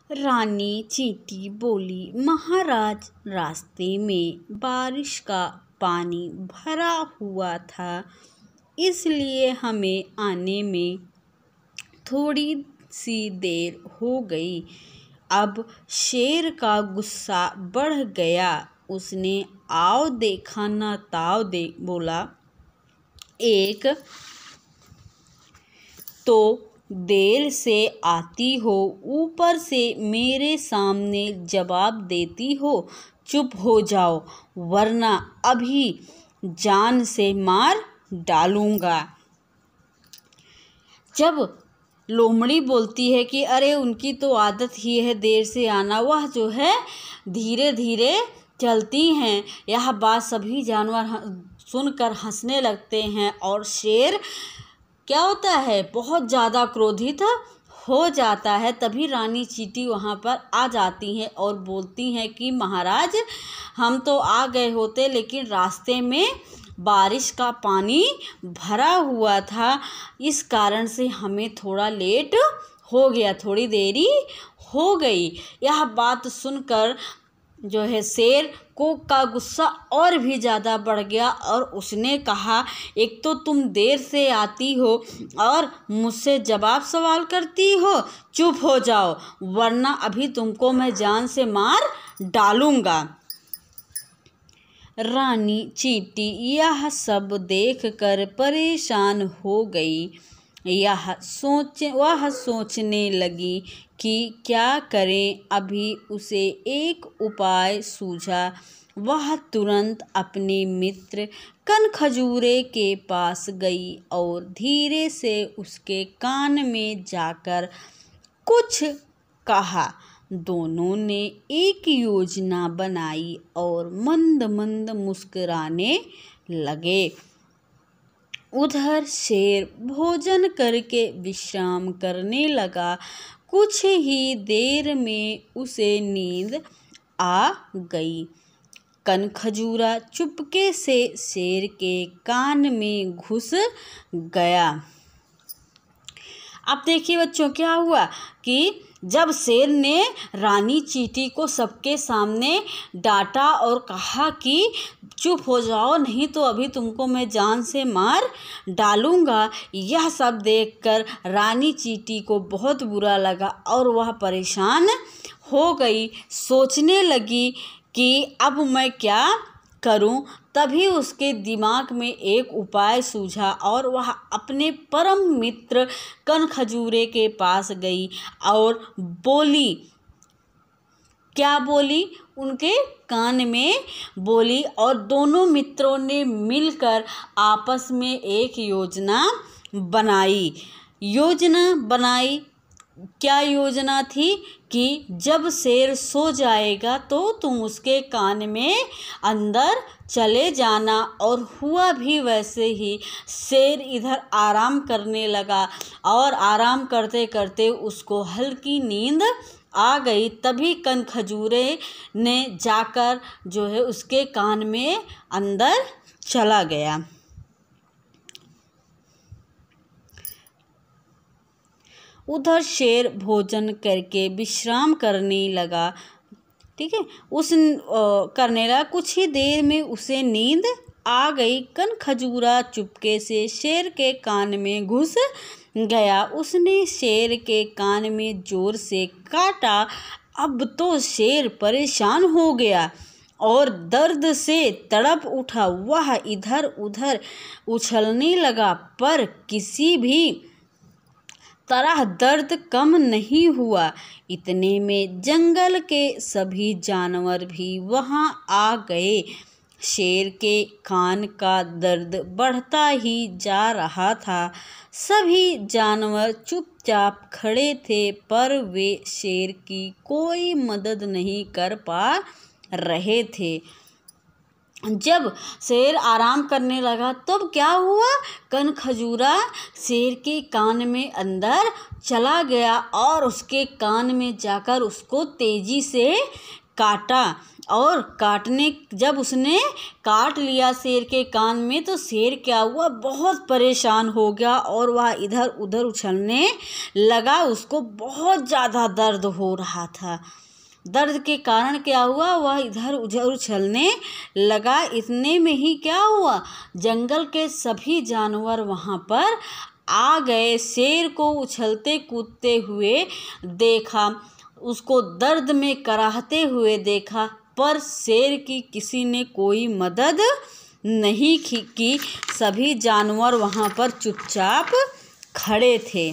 रानी चींटी बोली, महाराज, रास्ते में बारिश का पानी भरा हुआ था, इसलिए हमें आने में थोड़ी सी देर हो गई। अब शेर का गुस्सा बढ़ गया। उसने आओ देखा ना ताव दे बोला, एक तो देर से आती हो, ऊपर से मेरे सामने जवाब देती हो। चुप हो जाओ, वरना अभी जान से मार डालूंगा। जब लोमड़ी बोलती है कि अरे उनकी तो आदत ही है देर से आना, वह जो है धीरे धीरे चलती हैं। यह बात सभी जानवर सुनकर हंसने लगते हैं और शेर क्या होता है, बहुत ज़्यादा क्रोधित हो जाता है। तभी रानी चींटी वहाँ पर आ जाती हैं और बोलती हैं कि महाराज, हम तो आ गए होते, लेकिन रास्ते में बारिश का पानी भरा हुआ था, इस कारण से हमें थोड़ा लेट हो गया, थोड़ी देरी हो गई। यह बात सुनकर जो है शेर को का गुस्सा और भी ज़्यादा बढ़ गया और उसने कहा, एक तो तुम देर से आती हो और मुझसे जवाब सवाल करती हो, चुप हो जाओ, वरना अभी तुमको मैं जान से मार डालूंगा। रानी चींटी यह सब देखकर परेशान हो गई। वह सोचने लगी कि क्या करें। अभी उसे एक उपाय सूझा। वह तुरंत अपने मित्र कनखजूरे के पास गई और धीरे से उसके कान में जाकर कुछ कहा। दोनों ने एक योजना बनाई और मंद मंद मुस्कुराने लगे। उधर शेर भोजन करके विश्राम करने लगा। कुछ ही देर में उसे नींद आ गई। कनखजूरा चुपके से शेर के कान में घुस गया। अब देखिए बच्चों, क्या हुआ कि जब शेर ने रानी चींटी को सबके सामने डांटा और कहा कि चुप हो जाओ, नहीं तो अभी तुमको मैं जान से मार डालूंगा, यह सब देखकर रानी चींटी को बहुत बुरा लगा और वह परेशान हो गई। सोचने लगी कि अब मैं क्या करूं। तभी उसके दिमाग में एक उपाय सूझा और वह अपने परम मित्र कनखजूरे के पास गई और बोली। क्या बोली? उनके कान में बोली और दोनों मित्रों ने मिलकर आपस में एक योजना बनाई। क्या योजना थी कि जब शेर सो जाएगा तो तुम उसके कान में अंदर चले जाना। और हुआ भी वैसे ही। शेर इधर आराम करने लगा और आराम करते करते उसको हल्की नींद आ गई। तभी कनखजूरे ने जाकर जो है उसके कान में अंदर चला गया। उधर शेर भोजन करके विश्राम करने लगा। ठीक है, करने लगा। कुछ ही देर में उसे नींद आ गई। कनखजूरा चुपके से शेर के कान में घुस गया। उसने शेर के कान में जोर से काटा। अब तो शेर परेशान हो गया और दर्द से तड़प उठा। वह इधर उधर उछलने लगा, पर किसी भी तरह दर्द कम नहीं हुआ। इतने में जंगल के सभी जानवर भी वहां आ गए। शेर के कान का दर्द बढ़ता ही जा रहा था। सभी जानवर चुपचाप खड़े थे, पर वे शेर की कोई मदद नहीं कर पा रहे थे। जब शेर आराम करने लगा तब क्या हुआ, कनखजूरा शेर के कान में अंदर चला गया और उसके कान में जाकर उसको तेजी से काटा और जब उसने काट लिया शेर के कान में तो शेर क्या हुआ, बहुत परेशान हो गया और वह इधर उधर उछलने लगा। उसको बहुत ज़्यादा दर्द हो रहा था। दर्द के कारण क्या हुआ, वह इधर उधर उछलने लगा। इतने में ही क्या हुआ, जंगल के सभी जानवर वहाँ पर आ गए। शेर को उछलते कूदते हुए देखा, उसको दर्द में कराहते हुए देखा, पर शेर की किसी ने कोई मदद नहीं की। सभी जानवर वहाँ पर चुपचाप खड़े थे।